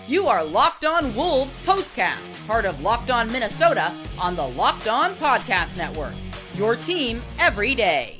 You are Locked On Wolves POSTCAST, part of Locked On Minnesota on the Locked On Podcast Network. Your team every day.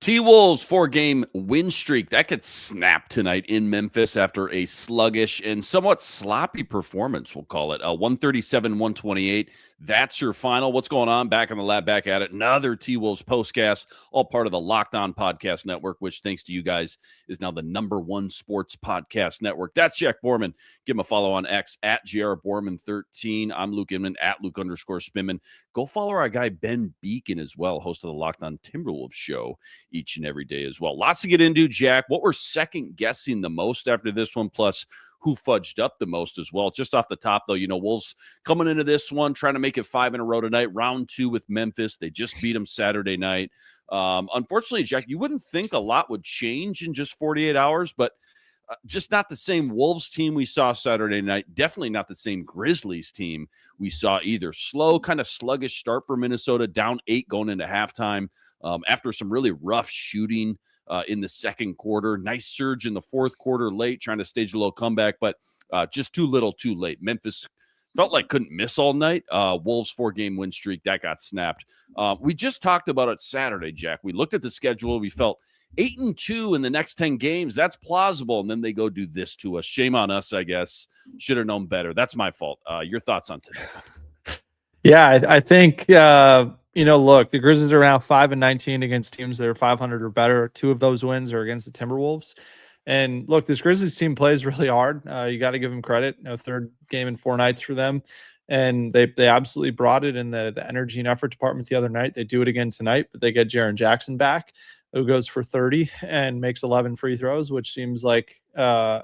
T-Wolves 4-game win streak. That gets snapped tonight in Memphis after a sluggish and somewhat sloppy performance, we'll call it. 137-128. That's your final. What's going on? Back in the lab, back at it. Another T-Wolves postcast, all part of the Locked On Podcast Network, which, thanks to you guys, is now the #1 sports podcast network. That's Jack Borman. Give him a follow on X at GRBorman13. I'm Luke Inman at Luke_Spinman. Go follow our guy Ben Beacon as well, host of the Locked On Timberwolves show each and every day as well. Lots to get into, Jack. What we're second guessing the most after this one, plus who fudged up the most as well. Just off the top, though, Wolves coming into this one, trying to make it 5 in a row tonight. Round 2 with Memphis. They just beat them Saturday night. Unfortunately, Jack, you wouldn't think a lot would change in just 48 hours, but just not the same Wolves team we saw Saturday night. Definitely not the same Grizzlies team we saw either. Slow, kind of sluggish start for Minnesota, down 8 going into halftime after some really rough shooting in the second quarter. Nice surge in the fourth quarter late, trying to stage a little comeback, but just too little too late. Memphis felt like couldn't miss all night. Wolves 4-game win streak, that got snapped. We just talked about it Saturday, Jack. We looked at the schedule. We felt 8-2 in the next 10 games. That's plausible. And then they go do this to us. Shame on us, I guess. Should have known better. That's my fault. Your thoughts on today? Yeah, I think, look, the Grizzlies are around 5-19 against teams that are 500 or better. 2 of those wins are against the Timberwolves. And look, this Grizzlies team plays really hard. You got to give them credit. 3rd game in 4 nights for them. And they absolutely brought it in the energy and effort department the other night. They do it again tonight, but they get Jaren Jackson back, who goes for 30 and makes 11 free throws, which seems like kind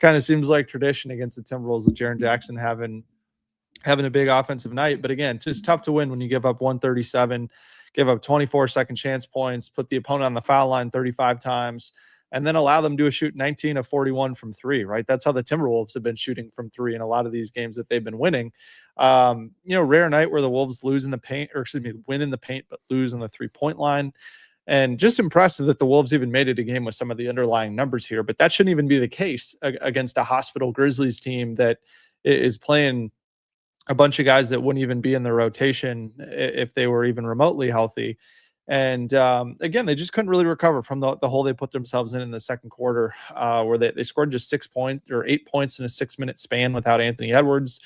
of seems like tradition against the Timberwolves with Jaren Jackson having a big offensive night. But again, just tough to win when you give up 137, give up 24 second chance points, put the opponent on the foul line 35 times, and then allow them to shoot 19 of 41 from 3, right? That's how the Timberwolves have been shooting from 3 in a lot of these games that they've been winning. Rare night where the Wolves win in the paint, but lose on the 3-point line. And just impressive that the Wolves even made it a game with some of the underlying numbers here. But that shouldn't even be the case against a hospital Grizzlies team that is playing a bunch of guys that wouldn't even be in the rotation if they were even remotely healthy. And again, they just couldn't really recover from the hole they put themselves in the second quarter, where they scored just 8 points in a 6-minute span without Anthony Edwards.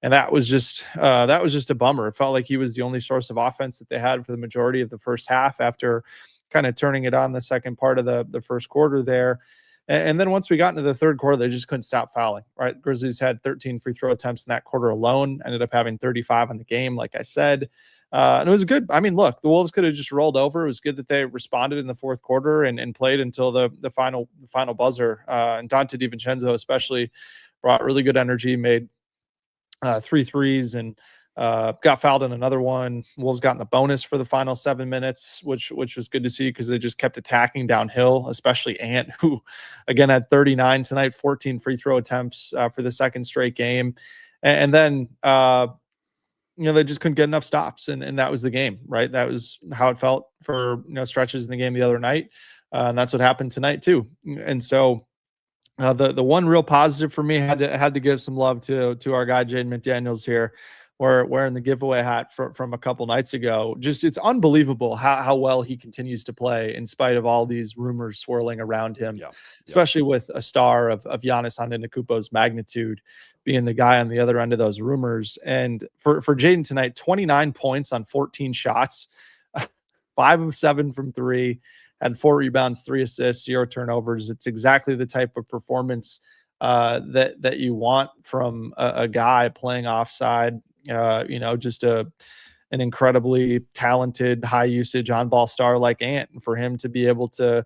And that was just a bummer. It felt like he was the only source of offense that they had for the majority of the first half after kind of turning it on the second part of the first quarter there. And then once we got into the third quarter, they just couldn't stop fouling, right? Grizzlies had 13 free throw attempts in that quarter alone, ended up having 35 on the game, like I said. And it was good. I mean, look, the Wolves could have just rolled over. It was good that they responded in the fourth quarter and played until the final buzzer. And Dante DiVincenzo especially brought really good energy, made 3 threes and got fouled in another one. Wolves got in the bonus for the final 7 minutes, which was good to see because they just kept attacking downhill, especially Ant, who again had 39 tonight, 14 free throw attempts for the second straight game. And then, they just couldn't get enough stops. And that was the game, right? That was how it felt for, stretches in the game the other night. And that's what happened tonight too. And so, the one real positive for me had to give some love to our guy Jaden McDaniels here. Wearing the giveaway hat from a couple nights ago. Just it's unbelievable how well he continues to play in spite of all these rumors swirling around him, especially with a star of Giannis Antetokounmpo's magnitude being the guy on the other end of those rumors. And for Jaden tonight, 29 points on 14 shots, 5 of 7 from 3, had 4 rebounds, 3 assists, 0 turnovers. It's exactly the type of performance that you want from a guy playing offside. Just an incredibly talented, high usage on ball star like Ant, and for him to be able to,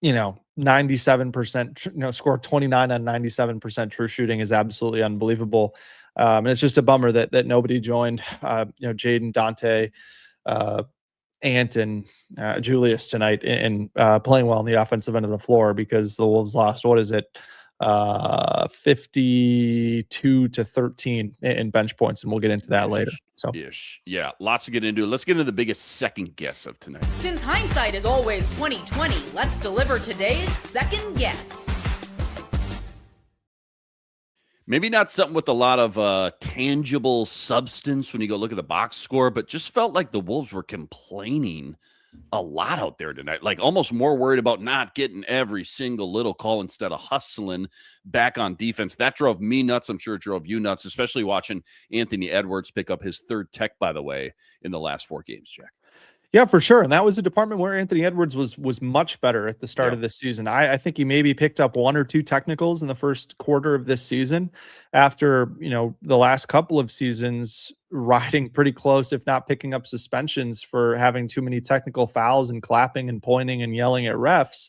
97%, score 29 on 97% true shooting is absolutely unbelievable. And it's just a bummer that nobody joined, Jaden, Dante, Ant, and Julius tonight in playing well on the offensive end of the floor, because the Wolves lost, 52-13 in bench points, and we'll get into that later. So Ish. Yeah, lots to get into. Let's get into the biggest second guess of tonight. Since hindsight is always 2020, let's deliver today's second guess. Maybe not something with a lot of tangible substance when you go look at the box score, but just felt like the Wolves were complaining a lot out there tonight, like almost more worried about not getting every single little call instead of hustling back on defense. That drove me nuts. I'm sure it drove you nuts, especially watching Anthony Edwards pick up his third tech, by the way, in the last 4 games, Jack. Yeah, for sure. And that was a department where Anthony Edwards was much better at the start of this season. I think he maybe picked up 1 or 2 technicals in the first quarter of this season after, the last couple of seasons riding pretty close, if not picking up suspensions for having too many technical fouls and clapping and pointing and yelling at refs.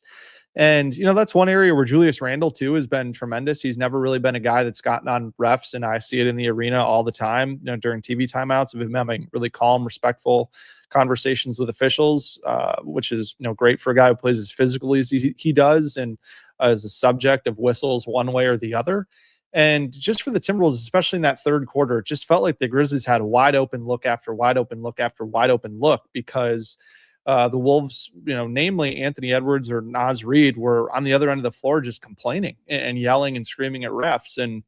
And, that's one area where Julius Randle, too, has been tremendous. He's never really been a guy that's gotten on refs, and I see it in the arena all the time, during TV timeouts of him having really calm, respectful conversations with officials, which is, great for a guy who plays as physically as he does and as a subject of whistles one way or the other. And just for the Timberwolves, especially in that third quarter, it just felt like the Grizzlies had a wide open look after wide open look after wide open look because the Wolves, namely Anthony Edwards or Naz Reid, were on the other end of the floor just complaining and yelling and screaming at refs. And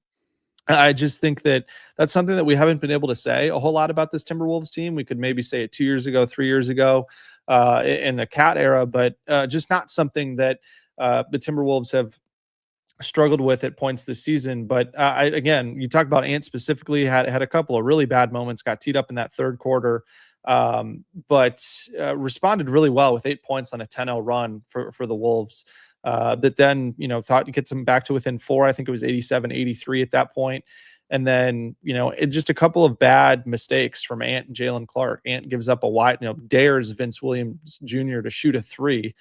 I just think that that's something that we haven't been able to say a whole lot about this Timberwolves team. We could maybe say it 2 years ago, 3 years ago in the Cat era, but just not something that the Timberwolves have struggled with at points this season. But again, you talk about Ant specifically, had a couple of really bad moments, got teed up in that third quarter, but responded really well with 8 points on a 10-0 run for the Wolves. But then, thought to get them back to within 4. I think it was 87-83 at that point. And then, it just a couple of bad mistakes from Ant and Jalen Clark. Ant gives up a wide, dares Vince Williams Jr. to shoot a 3.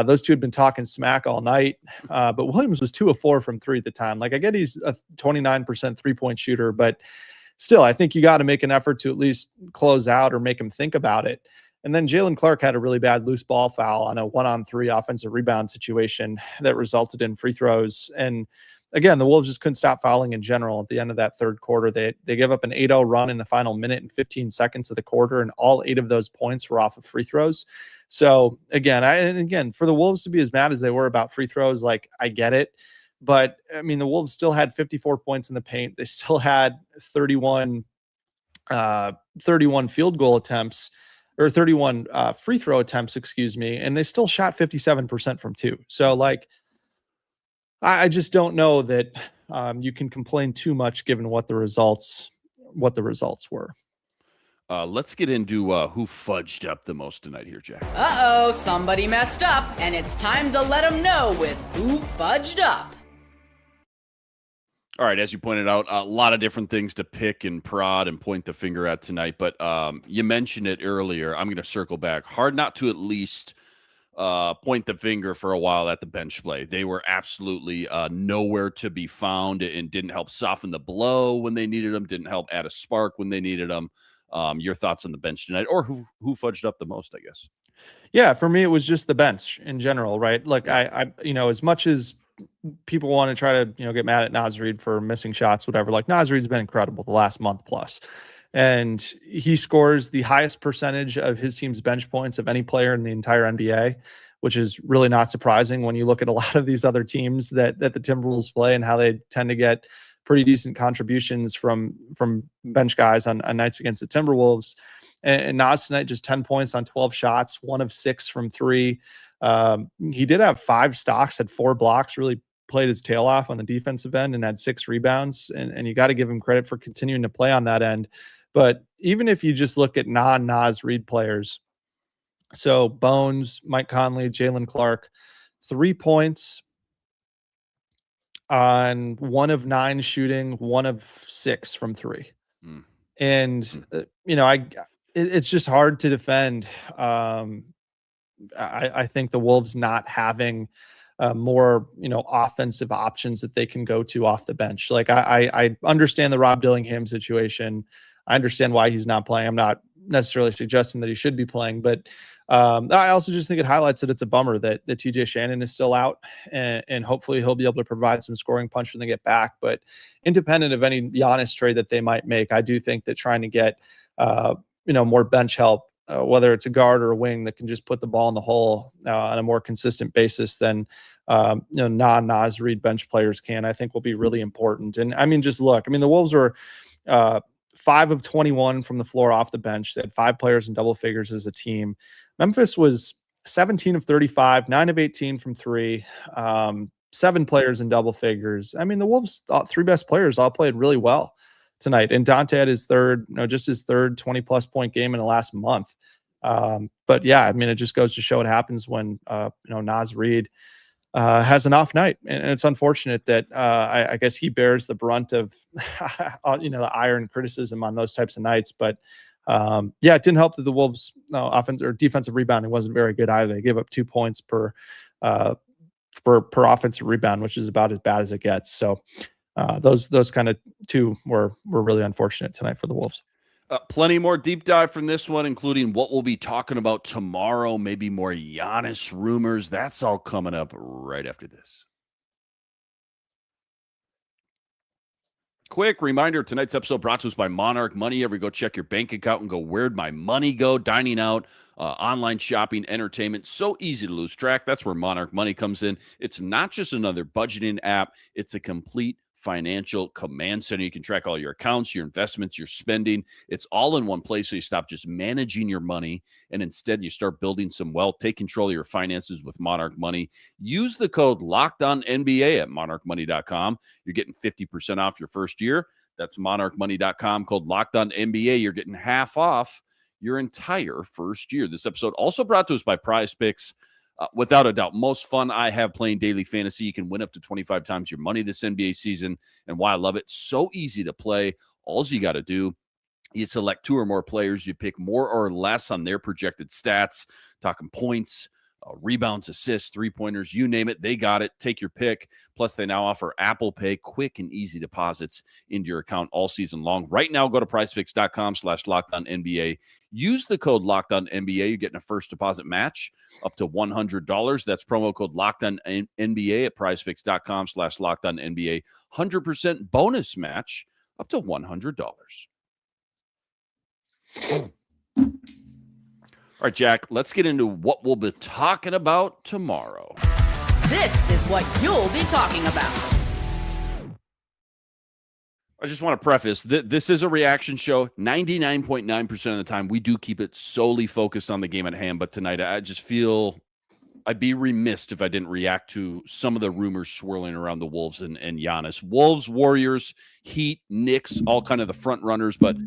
Those two had been talking smack all night. But Williams was 2 of 4 from 3 at the time. Like, I get he's a 29% 3-point shooter, but still, I think you got to make an effort to at least close out or make him think about it. And then Jalen Clark had a really bad loose ball foul on a 1-on-3 offensive rebound situation that resulted in free throws. And again, the Wolves just couldn't stop fouling in general at the end of that third quarter. They gave up an 8-0 run in the final minute and 15 seconds of the quarter, and all 8 of those points were off of free throws. So again, for the Wolves to be as mad as they were about free throws, like, I get it. But I mean, the Wolves still had 54 points in the paint. They still had 31 field goal attempts, or 31 free throw attempts, and they still shot 57% from 2. So, like, I just don't know that you can complain too much given what the results were. Let's get into who fudged up the most tonight here, Jack. Uh-oh, somebody messed up, and it's time to let them know with who fudged up. All right, as you pointed out, a lot of different things to pick and prod and point the finger at tonight, but you mentioned it earlier. I'm going to circle back. Hard not to at least point the finger for a while at the bench play. They were absolutely nowhere to be found and didn't help soften the blow when they needed them, didn't help add a spark when they needed them. Your thoughts on the bench tonight, or who fudged up the most, I guess? Yeah, for me, it was just the bench in general, right? Like, I as much as people want to try to, get mad at Naz Reid for missing shots, whatever. Like, Naz Reid's been incredible the last month plus. And he scores the highest percentage of his team's bench points of any player in the entire NBA, which is really not surprising when you look at a lot of these other teams that the Timberwolves play and how they tend to get pretty decent contributions from bench guys on nights against the Timberwolves. And Naz tonight, just 10 points on 12 shots, 1 of 6 from 3. He did have 5 stocks, had 4 blocks, really played his tail off on the defensive end, and had 6 rebounds. And you got to give him credit for continuing to play on that end. But even if you just look at non-Naz Reid players, so Bones, Mike Conley, Jalen Clark, 3 points on 1 of 9 shooting, 1 of 6 from 3. And, it's just hard to defend. I think the Wolves not having more, offensive options that they can go to off the bench. Like, I understand the Rob Dillingham situation. I understand why he's not playing. I'm not necessarily suggesting that he should be playing, but I also just think it highlights that it's a bummer that TJ Shannon is still out, and hopefully he'll be able to provide some scoring punch when they get back. But independent of any Giannis trade that they might make, I do think that trying to get more bench help, whether it's a guard or a wing that can just put the ball in the hole on a more consistent basis than non-Naz Reid bench players can, I think will be really important. And I mean, just look, I mean, the Wolves were 5 of 21 from the floor off the bench. They had 5 players in double figures as a team. Memphis was 17 of 35, 9 of 18 from 3, 7 players in double figures. I mean, the Wolves' 3 best players all played really well tonight. And Dante had his third 20-plus point game in the last month. But yeah, I mean, it just goes to show what happens when, Naz Reid has an off night. And it's unfortunate that I guess he bears the brunt of, the iron criticism on those types of nights. But it didn't help that the Wolves offense or defensive rebounding wasn't very good either. They gave up 2 points per offensive rebound, which is about as bad as it gets. So those kind of 2 were really unfortunate tonight for the Wolves. Plenty more deep dive from this one, including what we'll be talking about tomorrow, maybe more Giannis rumors. That's all coming up right after this. Quick reminder, tonight's episode brought to us by Monarch Money. Ever go check your bank account and go, where'd my money go? Dining out, online shopping, entertainment, so easy to lose track. That's where Monarch Money comes in. It's not just another budgeting app. It's a complete financial command center. You can track all your accounts, your investments, your spending. It's all in one place, so you stop just managing your money and instead you start building some wealth. Take control of your finances with Monarch Money. Use the code LOCKEDONNBA at monarchmoney.com. You're getting 50% off your first year. That's monarchmoney.com, code LOCKEDONNBA. You're getting half off your entire first year. This episode also brought to us by Prize Picks. Without a doubt, most fun I have playing daily fantasy. You can win up to 25 times your money this NBA season. And why I love it, so easy to play. All you got to do, you select 2 or more players. You pick more or less on their projected stats, talking points, rebounds, assists, 3-pointers, you name it. They got it. Take your pick. Plus, they now offer Apple Pay, quick and easy deposits into your account all season long. Right now, go to prizepicks.com/LockedOnNBA. Use the code LockedOnNBA. You're getting a first deposit match up to $100. That's promo code LockedOnNBA at prizepicks.com/LockedOnNBA. 100% bonus match up to $100. All right, Jack, let's get into what we'll be talking about tomorrow. This is what you'll be talking about. I just want to preface that this is a reaction show. 99.9% of the time, we do keep it solely focused on the game at hand. But tonight, I just feel I'd be remiss if I didn't react to some of the rumors swirling around the Wolves and Giannis. Wolves, Warriors, Heat, Knicks, all kind of the front runners. But,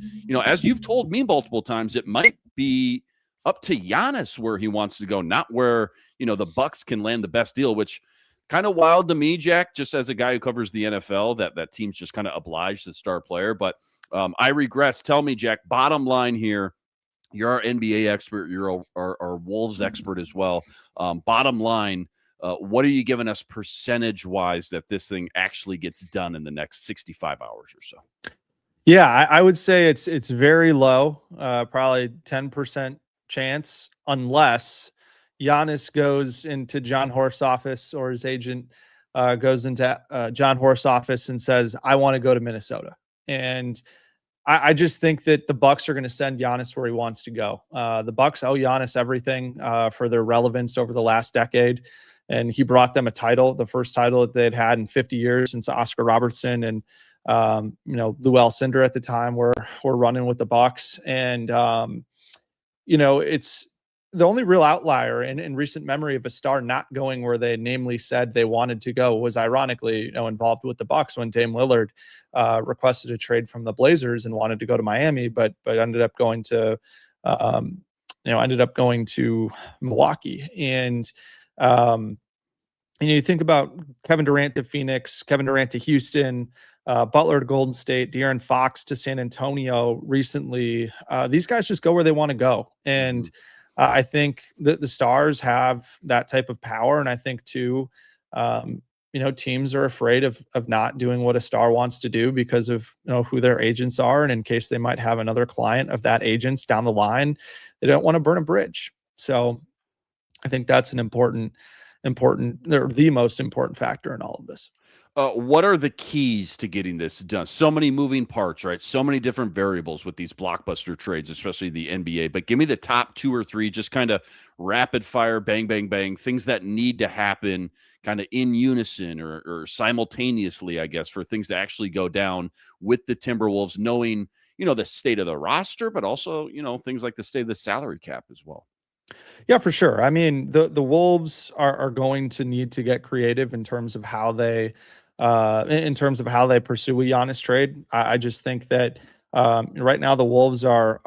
as you've told me multiple times, it might be up to Giannis where he wants to go, not where, the Bucks can land the best deal, which kind of wild to me, Jack, just as a guy who covers the NFL, that team's just kind of obliged the star player. But I regress. Tell me, Jack, bottom line here, you're our NBA expert. You're our Wolves expert as well. Bottom line, what are you giving us percentage-wise that this thing actually gets done in the next 65 hours or so? Yeah, I would say it's very low, probably 10% chance, unless Giannis goes into John Horst's office or his agent goes into John Horst's office and says, I want to go to Minnesota. And I just think that the Bucks are going to send Giannis where he wants to go. The Bucks owe Giannis everything for their relevance over the last decade. And he brought them a title, the first title that they'd had in 50 years since Oscar Robertson and Lou Alcindor at the time were running with the Bucks. And it's the only real outlier in recent memory of a star not going where they namely said they wanted to go was ironically, involved with the Bucks when Dame Lillard requested a trade from the Blazers and wanted to go to Miami, but ended up going to, Milwaukee. And, you think about Kevin Durant to Phoenix, Kevin Durant to Houston, Butler to Golden State, De'Aaron Fox to San Antonio recently. These guys just go where they want to go. And I think that the stars have that type of power. And I think too, teams are afraid of not doing what a star wants to do because of who their agents are, and in case they might have another client of that agent's down the line, they don't want to burn a bridge. So I think that's an important, or the most important factor in all of this. What are the keys to getting this done? So many moving parts, right? So many different variables with these blockbuster trades, especially the NBA. But give me the top 2 or 3, just kind of rapid fire, bang, bang, bang, things that need to happen kind of in unison or simultaneously, I guess, for things to actually go down with the Timberwolves, knowing, the state of the roster, but also, things like the state of the salary cap as well. Yeah, for sure. I mean, the Wolves are going to need to get creative in terms of how they pursue a Giannis trade. I just think that right now the Wolves are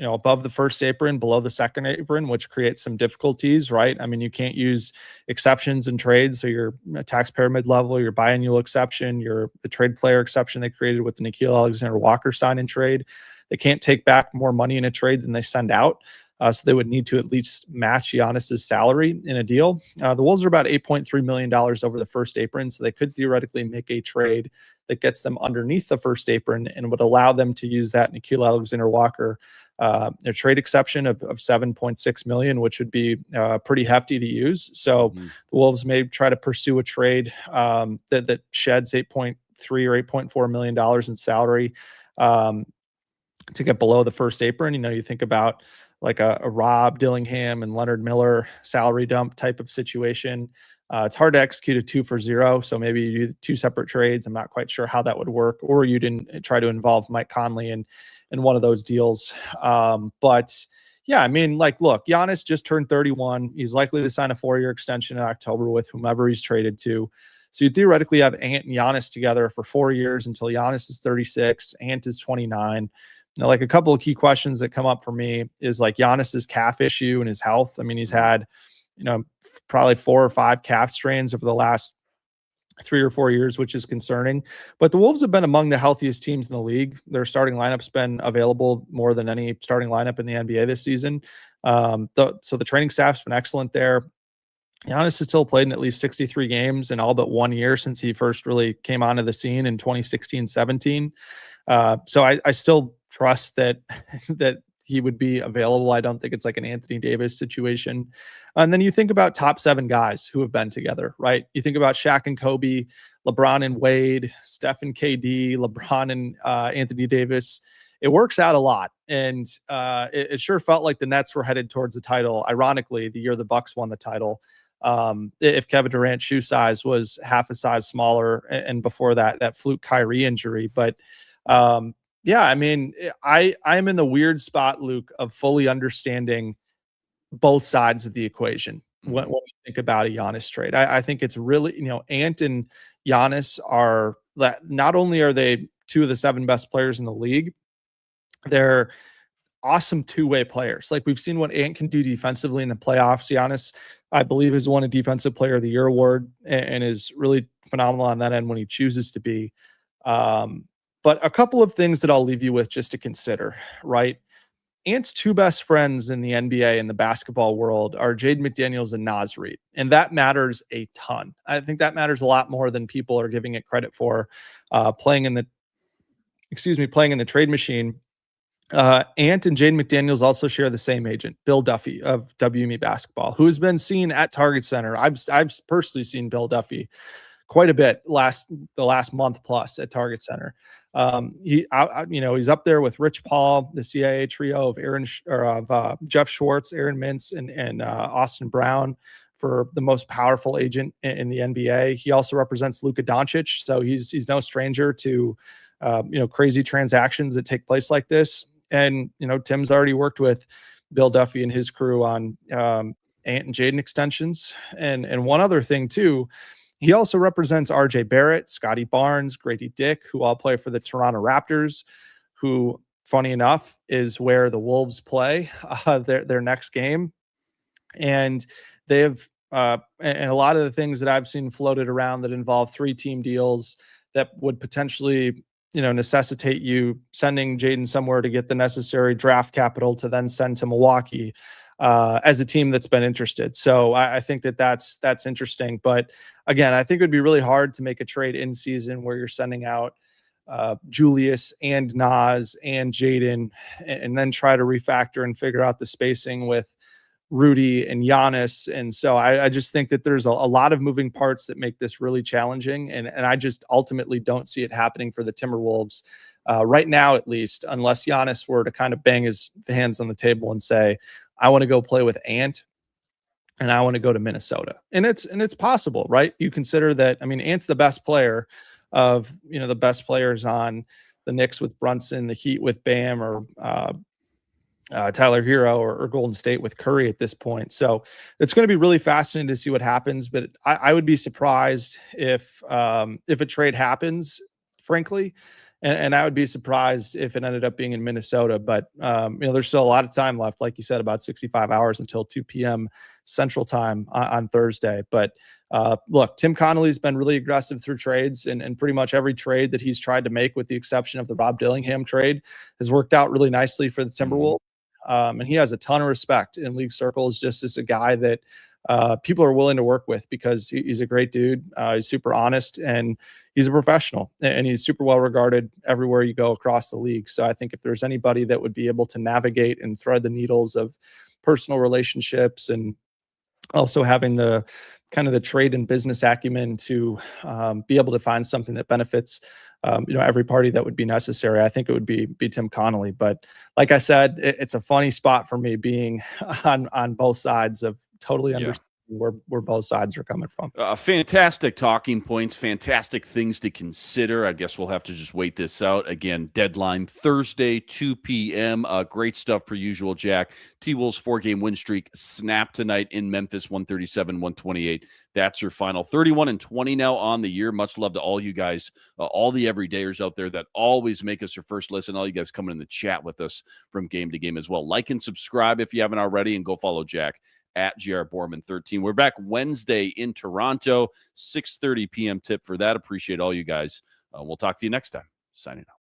above the first apron, below the second apron, which creates some difficulties, right? I mean, you can't use exceptions in trades. So your tax pyramid level, your biannual exception, the trade player exception they created with the Nickeil Alexander-Walker sign-in trade. They can't take back more money in a trade than they send out. So they would need to at least match Giannis's salary in a deal. The Wolves are about $8.3 million over the first apron, so they could theoretically make a trade that gets them underneath the first apron and would allow them to use that Nickeil Alexander-Walker their trade exception of $7.6 million, which would be pretty hefty to use. So the Wolves may try to pursue a trade that sheds $8.3 or $8.4 million in salary to get below the first apron. You think about like a Rob Dillingham and Leonard Miller salary dump type of situation. It's hard to execute a 2 for 0. So maybe you do 2 separate trades. I'm not quite sure how that would work, or you didn't try to involve Mike Conley in one of those deals. But yeah, I mean, look, Giannis just turned 31. He's likely to sign a 4-year extension in October with whomever he's traded to. So you theoretically have Ant and Giannis together for 4 years until Giannis is 36, Ant is 29. A couple of key questions that come up for me is Giannis's calf issue and his health. I mean, he's had, probably 4 or 5 calf strains over the last 3 or 4 years, which is concerning. But the Wolves have been among the healthiest teams in the league. Their starting lineup's been available more than any starting lineup in the NBA this season. So the training staff's been excellent there. Giannis has still played in at least 63 games in all but 1 year since he first really came onto the scene in 2016-17. So I still trust that he would be available. I don't think it's like an Anthony Davis situation. And then you think about top 7 guys who have been together, right? You think about Shaq and Kobe, LeBron and Wade, Steph and KD, LeBron and Anthony Davis. It works out a lot. And it sure felt like the Nets were headed towards the title. Ironically, the year the Bucks won the title, if Kevin Durant's shoe size was half a size smaller, and before that fluke Kyrie injury. But yeah, I mean, I'm in the weird spot, Luke, of fully understanding both sides of the equation when we think about a Giannis trade. I think it's really, Ant and Giannis are, not only are they 2 of the 7 best players in the league, they're awesome two-way players. We've seen what Ant can do defensively in the playoffs. Giannis, I believe, has won a Defensive Player of the Year award and is really phenomenal on that end when he chooses to be. But a couple of things that I'll leave you with just to consider, right? Ant's 2 best friends in the NBA and the basketball world are Jaden McDaniels and Naz Reid, and that matters a ton. I think that matters a lot more than people are giving it credit for. Playing in the trade machine. Ant and Jaden McDaniels also share the same agent, Bill Duffy of WME Basketball, who has been seen at Target Center. I've personally seen Bill Duffy quite a bit the last month plus at Target Center. He's up there with Rich Paul, the CIA trio of Jeff Schwartz, Aaron Mintz, and Austin Brown for the most powerful agent in the NBA. He also represents Luka Doncic, so he's no stranger to crazy transactions that take place like this. And Tim's already worked with Bill Duffy and his crew on Ant and Jaden extensions. And one other thing too, he also represents RJ Barrett, Scotty Barnes, Grady Dick, who all play for the Toronto Raptors, who, funny enough, is where the Wolves play their next game. And they have and a lot of the things that I've seen floated around that involve 3-team deals that would potentially necessitate you sending Jaden somewhere to get the necessary draft capital to then send to Milwaukee. as a team that's been interested. So I think that's interesting. But again, I think it would be really hard to make a trade in season where you're sending out Julius and Nas and Jaden, and then try to refactor and figure out the spacing with Rudy and Giannis. And so I just think that there's a lot of moving parts that make this really challenging. And I just ultimately don't see it happening for the Timberwolves right now, at least, unless Giannis were to kind of bang his hands on the table and say, I want to go play with Ant and I want to go to Minnesota. And it's possible, right? You consider that, I mean, Ant's the best player of, the best players on the Knicks with Brunson, the Heat with Bam, or Tyler Hero or Golden State with Curry at this point. So it's going to be really fascinating to see what happens. But I would be surprised if a trade happens, frankly. And I would be surprised if it ended up being in Minnesota. But, there's still a lot of time left, like you said, about 65 hours until 2 p.m. Central Time on Thursday. But look, Tim Connolly's been really aggressive through trades, and pretty much every trade that he's tried to make, with the exception of the Rob Dillingham trade, has worked out really nicely for the Timberwolves. And he has a ton of respect in league circles, just as a guy that people are willing to work with, because he's a great dude. He's super honest, and he's a professional, and he's super well regarded everywhere you go across the league. So I think if there's anybody that would be able to navigate and thread the needles of personal relationships, and also having the kind of the trade and business acumen to be able to find something that benefits every party, that would be necessary, I think it would be Tim Connolly. But like I said, it's a funny spot for me being on both sides of totally understanding where both sides are coming from. Fantastic talking points, fantastic things to consider. I guess we'll have to just wait this out. Again, deadline Thursday, 2 p.m. Great stuff per usual, Jack. T-Wolves 4-game win streak snapped tonight in Memphis, 137-128. That's your final. 31-20 now on the year. Much love to all you guys, all the everydayers out there that always make us your first listen. All you guys coming in the chat with us from game to game as well. Like and subscribe if you haven't already, and go follow Jack at GR Borman 13. We're back Wednesday in Toronto, 6:30 p.m. tip for that. Appreciate all you guys. We'll talk to you next time. Signing out.